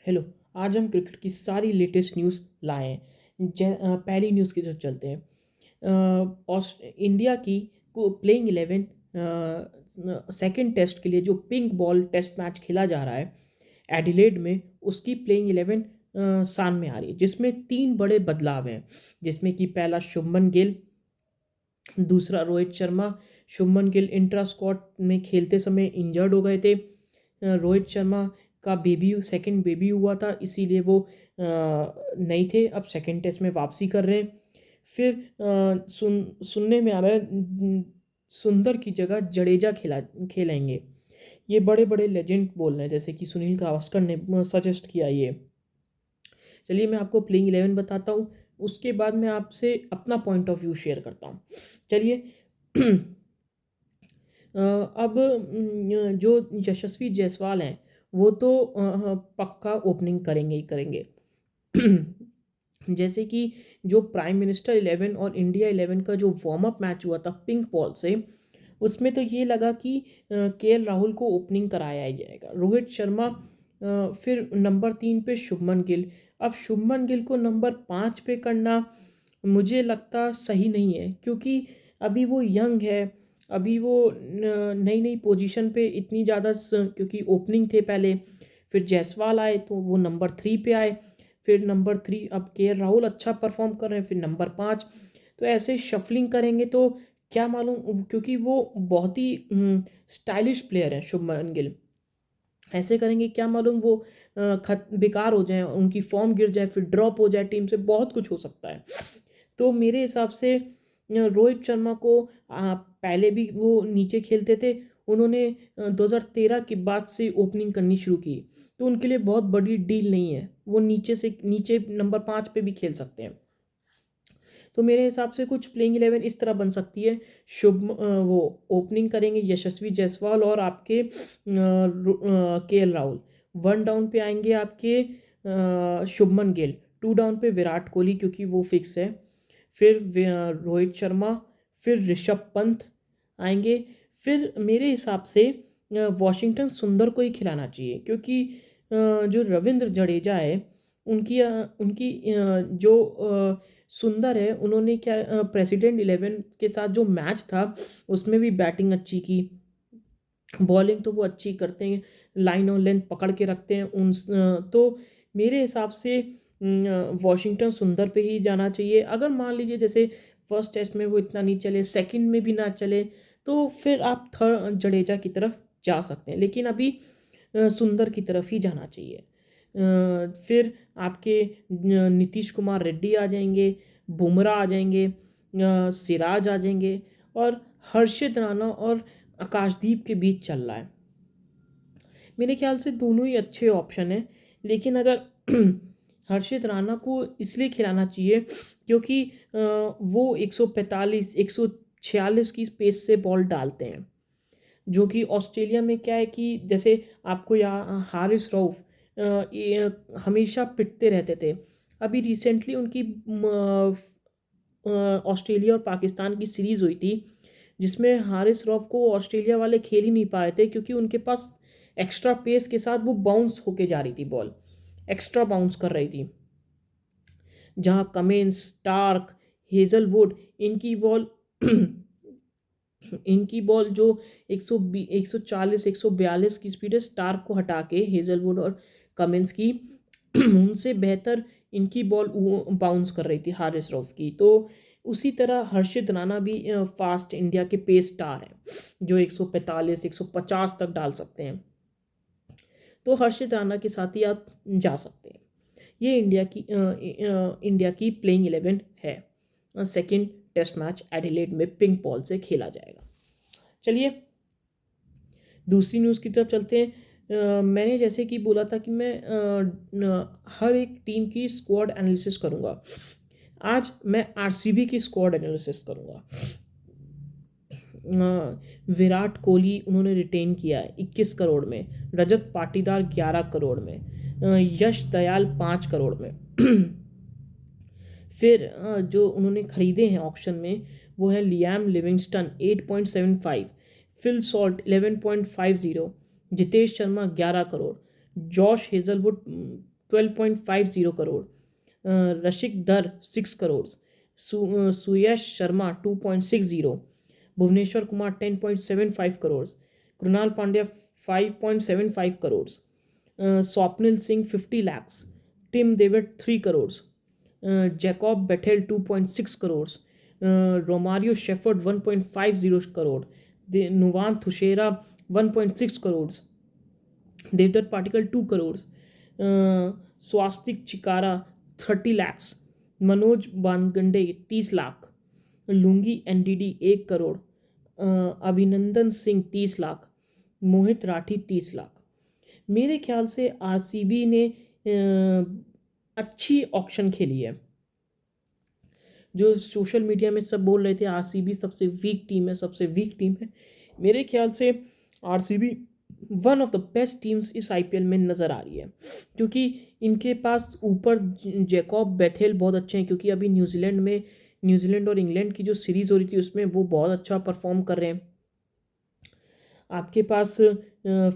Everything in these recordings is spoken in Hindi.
हेलो। आज हम क्रिकेट की सारी लेटेस्ट न्यूज़ लाए हैं। पहली न्यूज़ की तरफ चलते हैं। इंडिया की को प्लेइंग 11 सेकेंड टेस्ट के लिए जो पिंक बॉल टेस्ट मैच खेला जा रहा है एडिलेड में, उसकी प्लेइंग 11 सामने आ रही है, जिसमें तीन बड़े बदलाव हैं। जिसमें कि पहला शुभमन गिल, दूसरा रोहित शर्मा। शुभमन गिल इंट्रा स्क्वाड में खेलते समय इंजर्ड हो गए थे। रोहित शर्मा का बेबी सेकंड बेबी हुआ था, इसीलिए वो नहीं थे। अब सेकंड टेस्ट में वापसी कर रहे हैं। फिर सुनने में आ रहा है सुंदर की जगह जडेजा खेलेंगे। ये बड़े बड़े लेजेंड बोल रहे हैं, जैसे कि सुनील गावस्कर ने सजेस्ट किया ये। चलिए मैं आपको प्लेइंग 11 बताता हूँ, उसके बाद मैं आपसे अपना पॉइंट ऑफ व्यू शेयर करता हूँ। चलिए अब जो यशस्वी जायसवाल हैं वो तो पक्का ओपनिंग करेंगे ही करेंगे। जैसे कि जो प्राइम मिनिस्टर 11 और इंडिया 11 का जो वार्म अप मैच हुआ था पिंक बॉल से, उसमें तो ये लगा कि केएल राहुल को ओपनिंग कराया ही जाएगा। रोहित शर्मा, फिर नंबर 3 पे शुभमन गिल। अब शुभमन गिल को नंबर 5 पे करना मुझे लगता सही नहीं है, क्योंकि अभी वो यंग है। अभी वो नई नई पोजीशन पे इतनी ज़्यादा क्योंकि ओपनिंग थे पहले, फिर जायसवाल आए तो वो नंबर 3 पे आए। फिर नंबर 3 अब केएल राहुल अच्छा परफॉर्म कर रहे हैं, फिर नंबर 5। तो ऐसे शफलिंग करेंगे तो क्या मालूम, क्योंकि वो बहुत ही स्टाइलिश प्लेयर है शुभमन गिल। ऐसे करेंगे क्या मालूम वो खत बेकार हो जाए, उनकी फॉर्म गिर जाए, फिर ड्रॉप हो जाए टीम से, बहुत कुछ हो सकता है। तो मेरे हिसाब से रोहित शर्मा को पहले भी वो नीचे खेलते थे। उन्होंने 2013 के बाद से ओपनिंग करनी शुरू की, तो उनके लिए बहुत बड़ी डील नहीं है, वो नीचे से नीचे नंबर 5 पे भी खेल सकते हैं। तो मेरे हिसाब से कुछ प्लेइंग 11 इस तरह बन सकती है। वो ओपनिंग करेंगे यशस्वी जायसवाल और आपके केएल राहुल। 1 डाउन पे आएंगे आपके शुभमन गिल। 2 डाउन पे विराट कोहली, क्योंकि वो फिक्स है। फिर रोहित शर्मा, फिर ऋषभ पंत आएंगे। फिर मेरे हिसाब से वॉशिंगटन सुंदर को ही खिलाना चाहिए, क्योंकि जो रविंद्र जडेजा है, उनकी जो सुंदर है, उन्होंने क्या प्रेसिडेंट 11 के साथ जो मैच था उसमें भी बैटिंग अच्छी की। बॉलिंग तो वो अच्छी करते हैं, लाइन और लेंथ पकड़ के रखते हैं तो मेरे हिसाब से वॉशिंगटन सुंदर पे ही जाना चाहिए। अगर मान लीजिए जैसे फर्स्ट टेस्ट में वो इतना नहीं चले, सेकंड में भी ना चले, तो फिर आप थर्ड जडेजा की तरफ जा सकते हैं, लेकिन अभी सुंदर की तरफ ही जाना चाहिए। फिर आपके नीतीश कुमार रेड्डी आ जाएंगे, बुमराह आ जाएंगे, सिराज आ जाएंगे, और हर्षित राणा और आकाशदीप के बीच चल रहा है। मेरे ख्याल से दोनों ही अच्छे ऑप्शन हैं, लेकिन अगर हर्षित राणा को इसलिए खिलाना चाहिए क्योंकि वो 145 146 की स्पेस से बॉल डालते हैं, जो कि ऑस्ट्रेलिया में क्या है कि जैसे आपको यहाँ हारिस रऊफ हमेशा पिटते रहते थे। अभी रिसेंटली उनकी ऑस्ट्रेलिया और पाकिस्तान की सीरीज़ हुई थी, जिसमें हारिस रऊफ को ऑस्ट्रेलिया वाले खेल ही नहीं पा रहे थे, क्योंकि उनके पास एक्स्ट्रा पेस के साथ वो बाउंस होके जा रही थी बॉल, एक्स्ट्रा बाउंस कर रही थी। जहाँ कमिंस, स्टार्क, हेजलवुड, इनकी बॉल इनकी बॉल जो 140 142 की स्पीड है, स्टार्क को हटा के हेजलवुड और कमिंस की उनसे बेहतर इनकी बॉल बाउंस कर रही थी हारिस रऊफ की। तो उसी तरह हर्षित राणा भी फास्ट इंडिया के पेस स्टार हैं, जो 145 150 तक डाल सकते हैं। तो हर्षित राणा के साथ ही आप जा सकते हैं। ये इंडिया की प्लेइंग 11 है। सेकेंड टेस्ट मैच एडिलेड में पिंक बॉल से खेला जाएगा। चलिए दूसरी न्यूज़ की तरफ चलते हैं। मैंने जैसे कि बोला था कि मैं हर एक टीम की स्क्वाड एनालिसिस करूंगा। आज मैं आरसीबी की स्क्वाड एनालिसिस करूंगा। विराट कोहली उन्होंने रिटेन किया है 21 करोड़ में, रजत पाटीदार 11 करोड़ में, यश दयाल 5 करोड़ में। फिर जो उन्होंने खरीदे हैं ऑक्शन में, वो है Liam Livingstone 8.75, Phil Salt 11.50, Jitesh Sharma 11 crore, Josh Hazlewood 12.50 crore, Rasikh Dar 6 crore, Suyash Sharma 2.60, Bhuvneshwar Kumar 10.75 crore, Krunal Pandya 5.75 crore, Swapnil Singh 50 lakhs, Tim David 3 crore, Jacob Bethell 2.6 crore, Romario Shepherd 1.50 crore, Nuwan Thushara 1.6 crore, Devdutt Padikkal 2 crore, Swastik Chikara 30 lakhs, Manoj बानगंडे 30 लाख, लुंगी एनडीडी 1 करोड़, अभिनंदन सिंह 30 लाख, मोहित राठी 30 लाख। मेरे ख्याल से आरसीबी ने अच्छी ऑक्शन खेली है। जो सोशल मीडिया में सब बोल रहे थे आरसीबी सबसे वीक टीम है, सबसे वीक टीम है, मेरे ख्याल से RCB one of the best teams इस आईपीएल में नज़र आ रही है, क्योंकि इनके पास ऊपर जैकॉब बेथेल बहुत अच्छे हैं, क्योंकि अभी न्यूजीलैंड और इंग्लैंड की जो सीरीज़ हो रही थी उसमें वो बहुत अच्छा परफॉर्म कर रहे हैं। आपके पास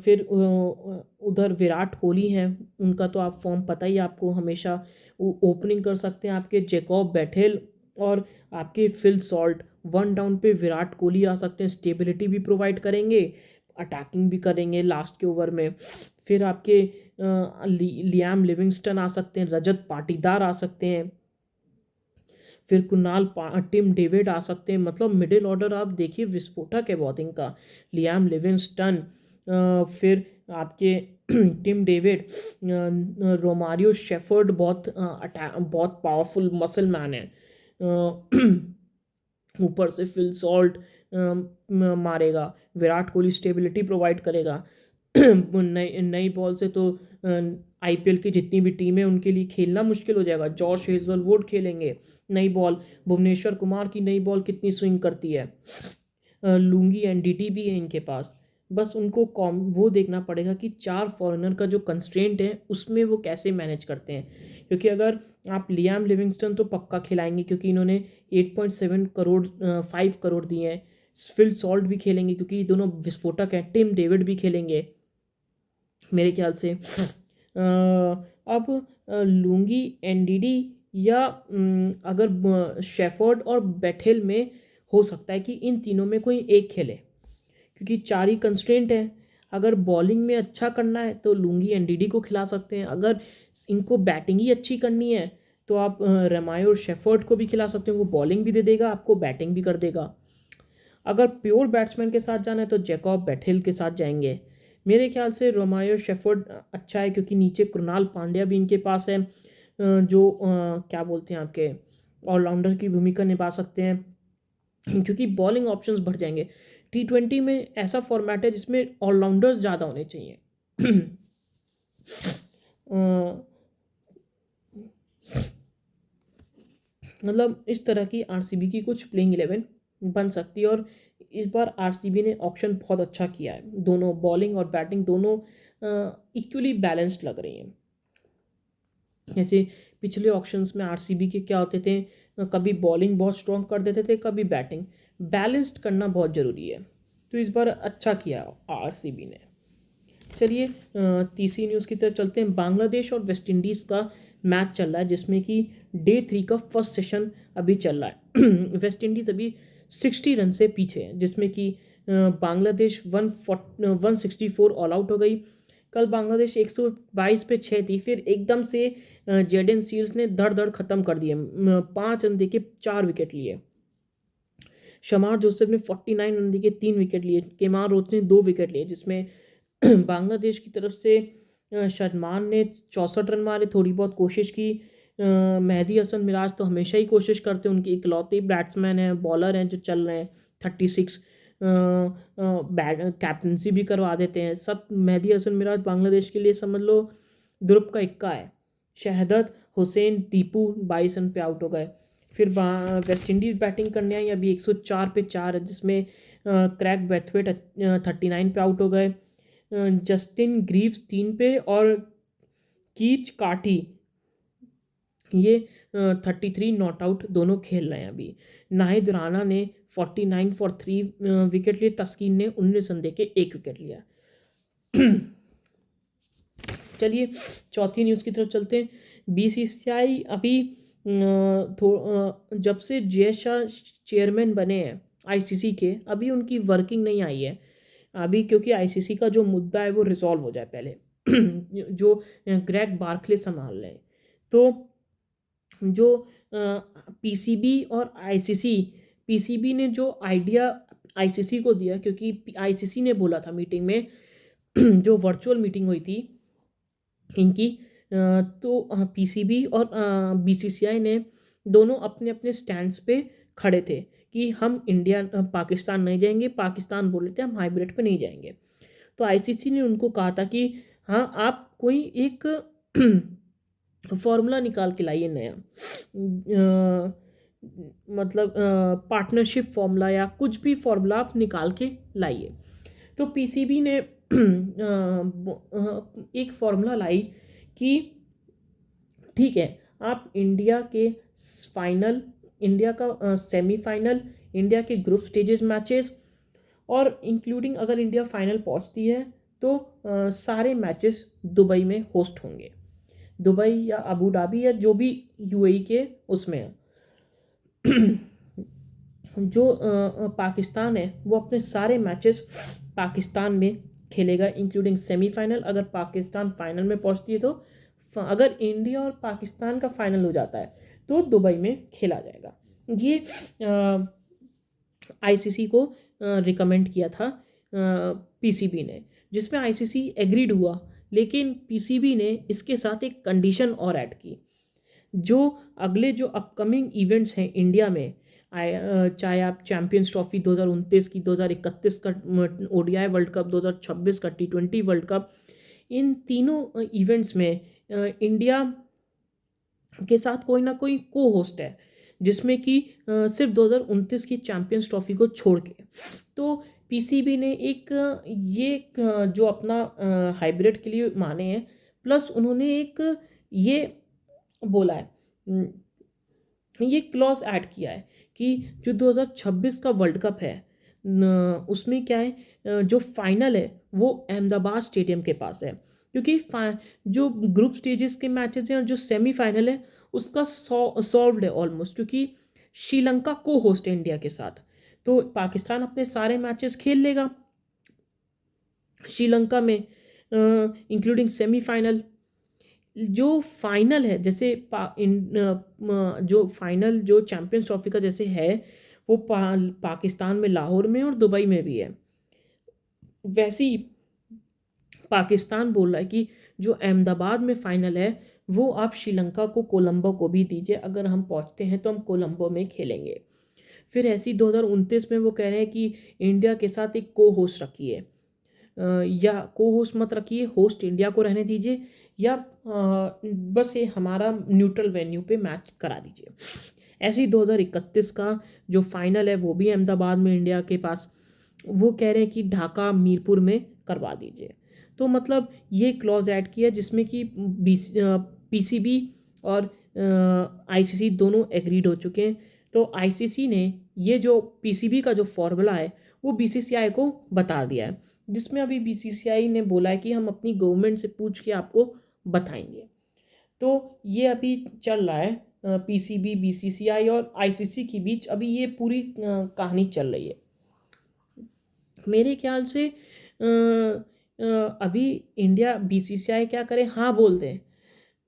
फिर उधर विराट कोहली हैं, उनका तो आप फॉर्म पता ही, आपको हमेशा ओपनिंग कर सकते हैं आपके जैकॉब बेथेल, और आपके फिल सॉल्ट। वन डाउन पे विराट कोहली आ सकते हैं, स्टेबिलिटी भी प्रोवाइड करेंगे, अटैकिंग भी करेंगे लास्ट के ओवर में। फिर आपके लियाम लिविंगस्टन आ सकते हैं, रजत पाटीदार आ सकते हैं, फिर टिम डेविड आ सकते हैं। मतलब मिडिल ऑर्डर आप देखिए विस्फोटक है बहुत इनका। लियाम लिविंगस्टन, फिर आपके टिम डेविड, रोमारियो शेफर्ड बहुत पावरफुल मसल मैन है। ऊपर से फिल सॉल्ट मारेगा, विराट कोहली स्टेबिलिटी प्रोवाइड करेगा। नई बॉल से तो आईपीएल की जितनी भी टीमें उनके लिए खेलना मुश्किल हो जाएगा। जॉश हेजलवुड खेलेंगे नई बॉल, भुवनेश्वर कुमार की नई बॉल कितनी स्विंग करती है, लुंगी एनडीटी भी है इनके पास। बस उनको वो देखना पड़ेगा कि 4 फॉरेनर का जो कंस्ट्रेंट है उसमें वो कैसे मैनेज करते हैं, क्योंकि अगर आप लियाम लिविंगस्टन तो पक्का खिलाएंगे, क्योंकि इन्होंने 8.7 करोड़ 5 करोड़ दिए हैं। फिल सॉल्ट भी खेलेंगे क्योंकि ये दोनों विस्फोटक हैं। टिम डेविड भी खेलेंगे मेरे ख्याल से। अब लुंगी एनडीडी या अगर शेफर्ड और बेथेल में हो सकता है कि इन तीनों में कोई एक खेले, क्योंकि 4 ही कंस्ट्रेंट हैं। अगर बॉलिंग में अच्छा करना है तो लुंगी एनडीडी को खिला सकते हैं, अगर इनको बैटिंग ही अच्छी करनी है तो आप रमायो और शेफर्ड को भी खिला सकते हैं, वो बॉलिंग भी दे देगा आपको, बैटिंग भी कर देगा। अगर प्योर बैट्समैन के साथ जाना है तो जैकॉब बेथेल के साथ जाएंगे। मेरे ख्याल से रोमायो शेफर्ड अच्छा है, क्योंकि नीचे कृणाल पांड्या भी इनके पास है, जो क्या बोलते हैं आपके ऑलराउंडर की भूमिका निभा सकते हैं, क्योंकि बॉलिंग ऑप्शंस बढ़ जाएंगे। T20 में ऐसा फॉर्मेट है जिसमें ऑलराउंडर्स ज़्यादा होने चाहिए। मतलब इस तरह की आरसीबी की कुछ प्लेइंग 11 बन सकती है, और इस बार आरसीबी ने ऑप्शन बहुत अच्छा किया है। दोनों बॉलिंग और बैटिंग दोनों इक्वली बैलेंस्ड लग रही हैं। जैसे पिछले ऑप्शंस में आरसीबी के क्या होते थे, कभी बॉलिंग बहुत स्ट्रॉन्ग कर देते थे, कभी बैटिंग। बैलेंस्ड करना बहुत ज़रूरी है, तो इस बार अच्छा किया आरसीबी ने। चलिए तीसरी न्यूज़ की तरफ चलते हैं। बांग्लादेश और वेस्ट इंडीज़ का मैच चल रहा है, जिसमें कि डे 3 का फर्स्ट सेशन अभी चल रहा है। वेस्ट इंडीज़ अभी 60 रन से पीछे है, जिसमें कि बांग्लादेश 164 ऑल आउट हो गई। कल बांग्लादेश 122 पे 6 थी, फिर एकदम से जेडन सील्स ने धड़ ख़त्म कर दिए। 5 रन देके 4 विकेट लिए। शमार जोसेफ ने 49 रन देके 3 विकेट लिए। केमार रोच ने 2 विकेट लिए, जिसमें बांग्लादेश की तरफ से शदमान ने 64 रन मारे, थोड़ी बहुत कोशिश की। मेहदी हसन मिराज तो हमेशा ही कोशिश करते हैं, उनके इकलौते बैट्समैन हैं, बॉलर हैं जो चल रहे हैं। 36 कैप्टनसी भी करवा देते हैं सब। मेहदी हसन मिराज बांग्लादेश के लिए समझ लो ध्रुव का इक्का है। शहदत हुसैन टीपू 22 रन पे आउट हो गए। फिर वेस्ट इंडीज़ बैटिंग करने आई, अभी 104 पे 4 है, जिसमें क्रैग ब्रैथवेट 39 पे आउट हो गए। जस्टिन ग्रीव्स 3 पे, और कीच काठी ये 33 नॉट आउट दोनों खेल रहे हैं अभी। नाहिद राणा ने 49 फॉर 3 विकेट लिए। तस्कीन ने 19 रन देके 1 विकेट लिया। चलिए चौथी न्यूज़ की तरफ चलते हैं। बीसीसीआई अभी जब से जय शाह चेयरमैन बने हैं आईसीसी के, अभी उनकी वर्किंग नहीं आई है अभी, क्योंकि आईसीसी का जो मुद्दा है वो रिजॉल्व हो जाए पहले। जो ग्रेग बार्कले संभाल रहे हैं, तो जो पीसीबी और आईसीसी, पीसीबी ने जो आइडिया आईसीसी को दिया, क्योंकि आईसीसी ने बोला था मीटिंग में जो वर्चुअल मीटिंग हुई थी इनकी, तो पीसीबी और बीसीसीआई ने दोनों अपने अपने स्टैंड्स पे खड़े थे कि हम इंडिया पाकिस्तान नहीं जाएंगे, पाकिस्तान बोल रहे थे हम हाइब्रिड पे नहीं जाएंगे। तो आईसीसी ने उनको कहा था कि हाँ आप कोई एक फॉर्मूला निकाल के लाइए नया, मतलब पार्टनरशिप फॉर्मूला या कुछ भी फॉर्मूला आप निकाल के लाइए। तो पीसीबी ने एक फॉर्मूला लाई कि ठीक है, आप इंडिया के फाइनल, इंडिया का सेमीफाइनल, इंडिया के ग्रुप स्टेजेस मैचेस और इंक्लूडिंग अगर इंडिया फाइनल पहुंचती है तो सारे मैचेस दुबई में होस्ट होंगे। दुबई या अबू धाबी या जो भी यूएई के उसमें है। जो पाकिस्तान है वो अपने सारे मैचेस पाकिस्तान में खेलेगा, इंक्लूडिंग सेमीफाइनल। अगर पाकिस्तान फाइनल में पहुंचती है तो अगर इंडिया और पाकिस्तान का फाइनल हो जाता है तो दुबई में खेला जाएगा। ये आईसीसी को रिकमेंड किया था पीसीबी ने, जिसमें आईसीसी एग्रीड हुआ, लेकिन पीसीबी ने इसके साथ एक कंडीशन और ऐड की। जो अगले जो अपकमिंग इवेंट्स हैं इंडिया में, चाहे आप चैंपियंस ट्रॉफी 2029 की, 2031 का ओडीआई वर्ल्ड कप, 2026 का टी20 वर्ल्ड कप, इन तीनों इवेंट्स में इंडिया के साथ कोई ना कोई को होस्ट है, जिसमें कि सिर्फ 2029 की चैंपियंस ट्रॉफी को छोड़ के। तो पीसीबी ने जो अपना हाइब्रिड के लिए माने हैं, प्लस उन्होंने एक ये बोला है, ये क्लॉज ऐड किया है कि जो 2026 का वर्ल्ड कप है उसमें क्या है, जो फाइनल है वो अहमदाबाद स्टेडियम के पास है, क्योंकि जो ग्रुप स्टेजेस के मैचेस हैं और जो सेमीफाइनल है उसका सॉल्व्ड है ऑलमोस्ट, क्योंकि श्रीलंका को होस्ट है इंडिया के साथ। तो पाकिस्तान अपने सारे मैचेस खेल लेगा श्रीलंका में, इंक्लूडिंग सेमीफाइनल। जो फाइनल है, जैसे जो फाइनल जो चैंपियंस ट्रॉफी का जैसे है वो पाकिस्तान में लाहौर में और दुबई में भी है, वैसे ही पाकिस्तान बोल रहा है कि जो अहमदाबाद में फाइनल है वो आप श्रीलंका को, कोलंबो को भी दीजिए, अगर हम पहुंचते हैं तो हम कोलंबो में खेलेंगे। फिर ऐसी 2029 में वो कह रहे हैं कि इंडिया के साथ एक को होस्ट रखिए, या को होस्ट मत रखिए, होस्ट इंडिया को रहने दीजिए, या बस ये हमारा न्यूट्रल वेन्यू पे मैच करा दीजिए। ऐसे ही 2031 का जो फाइनल है वो भी अहमदाबाद में इंडिया के पास, वो कह रहे हैं कि ढाका मीरपुर में करवा दीजिए। तो मतलब ये क्लॉज ऐड किया जिसमें कि पीसीबी और आईसीसी दोनों एग्रीड हो चुके हैं। तो आईसीसी ने ये जो पीसीबी का जो फॉर्मूला है वो बीसीसीआई को बता दिया है, जिसमें अभी बीसीसीआई ने बोला है कि हम अपनी गवर्नमेंट से पूछ के आपको बताएंगे। तो ये अभी चल रहा है पीसीबी, बीसीसीआई और आईसीसी के बीच अभी ये पूरी कहानी चल रही है। मेरे ख्याल से अभी इंडिया, बीसीसीआई क्या करे, हाँ बोल दें,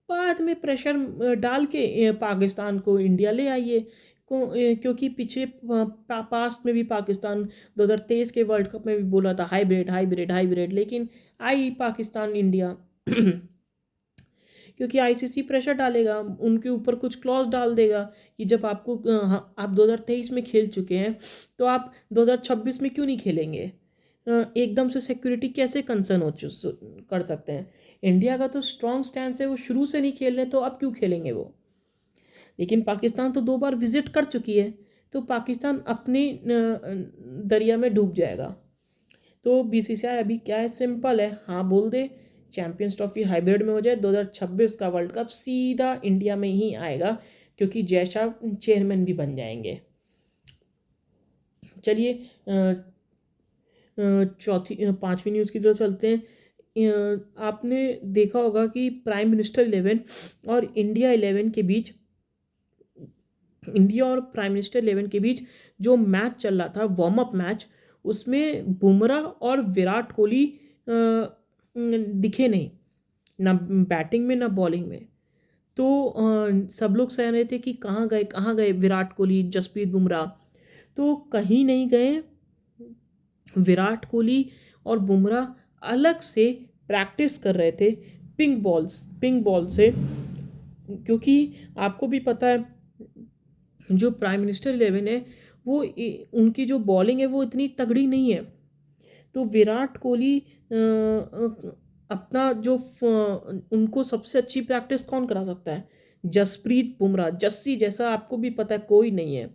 बाद में प्रेशर डाल के पाकिस्तान को इंडिया ले आइए क्योंकि पीछे पास्ट में भी पाकिस्तान 2023 के वर्ल्ड कप में भी बोला था हाइब्रिड हाइब्रिड हाइब्रिड, लेकिन आई पाकिस्तान इंडिया क्योंकि आईसीसी प्रेशर डालेगा उनके ऊपर, कुछ क्लॉज डाल देगा कि जब आपको आप 2023 में खेल चुके हैं तो आप 2026 में क्यों नहीं खेलेंगे। एकदम से सिक्योरिटी कैसे कंसर्न कर सकते हैं। इंडिया का तो स्ट्रॉन्ग स्टैंड है, वो शुरू से नहीं खेल रहे तो अब क्यों खेलेंगे वो। लेकिन पाकिस्तान तो 2 बार विजिट कर चुकी है, तो पाकिस्तान अपनी दरिया में डूब जाएगा। तो बीसीसीआई अभी क्या है, सिंपल है, हाँ बोल दे, चैंपियंस ट्रॉफी हाइब्रिड में हो जाए, 2026 का वर्ल्ड कप सीधा इंडिया में ही आएगा, क्योंकि जय शाह चेयरमैन भी बन जाएंगे। चलिए पांचवी न्यूज़ की तरफ चलते हैं। आपने देखा होगा कि प्राइम मिनिस्टर 11 और इंडिया 11 के बीच, इंडिया और प्राइम मिनिस्टर 11 के बीच जो मैच चल रहा था, वार्म अप मैच, उसमें बुमराह और विराट कोहली दिखे नहीं, ना बैटिंग में ना बॉलिंग में। तो सब लोग कह रहे थे कि कहाँ गए विराट कोहली, जसप्रीत बुमराह, तो कहीं नहीं गए। विराट कोहली और बुमराह अलग से प्रैक्टिस कर रहे थे पिंक बॉल से, क्योंकि आपको भी पता है जो प्राइम मिनिस्टर 11 है वो उनकी जो बॉलिंग है वो इतनी तगड़ी नहीं है। तो विराट कोहली अपना जो उनको सबसे अच्छी प्रैक्टिस कौन करा सकता है? जसप्रीत बुमराह, जस्सी जैसा आपको भी पता है कोई नहीं है।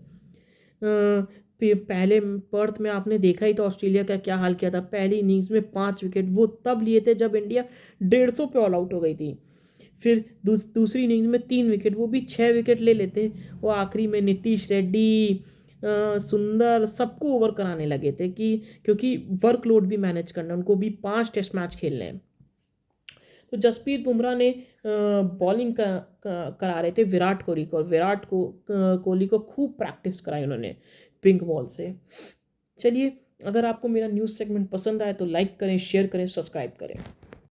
पहले पर्थ में आपने देखा ही था ऑस्ट्रेलिया का क्या हाल किया था, पहली इनिंग्स में 5 विकेट वो तब लिए थे जब इंडिया 150 पे ऑल आउट हो गई थी। फिर दूसरी इनिंग्स में 3 विकेट, वो भी 6 विकेट ले लेते। वो आखिरी में नीतीश रेड्डी, सुंदर सबको ओवर कराने लगे थे कि क्योंकि वर्कलोड भी मैनेज करना, उनको भी 5 टेस्ट मैच खेलने हैं। तो जसप्रीत बुमराह ने बॉलिंग करा रहे थे विराट कोहली को, और कोहली को खूब प्रैक्टिस कराई उन्होंने पिंक बॉल से। चलिए, अगर आपको मेरा न्यूज़ सेगमेंट पसंद आए तो लाइक करें, शेयर करें, सब्सक्राइब करें।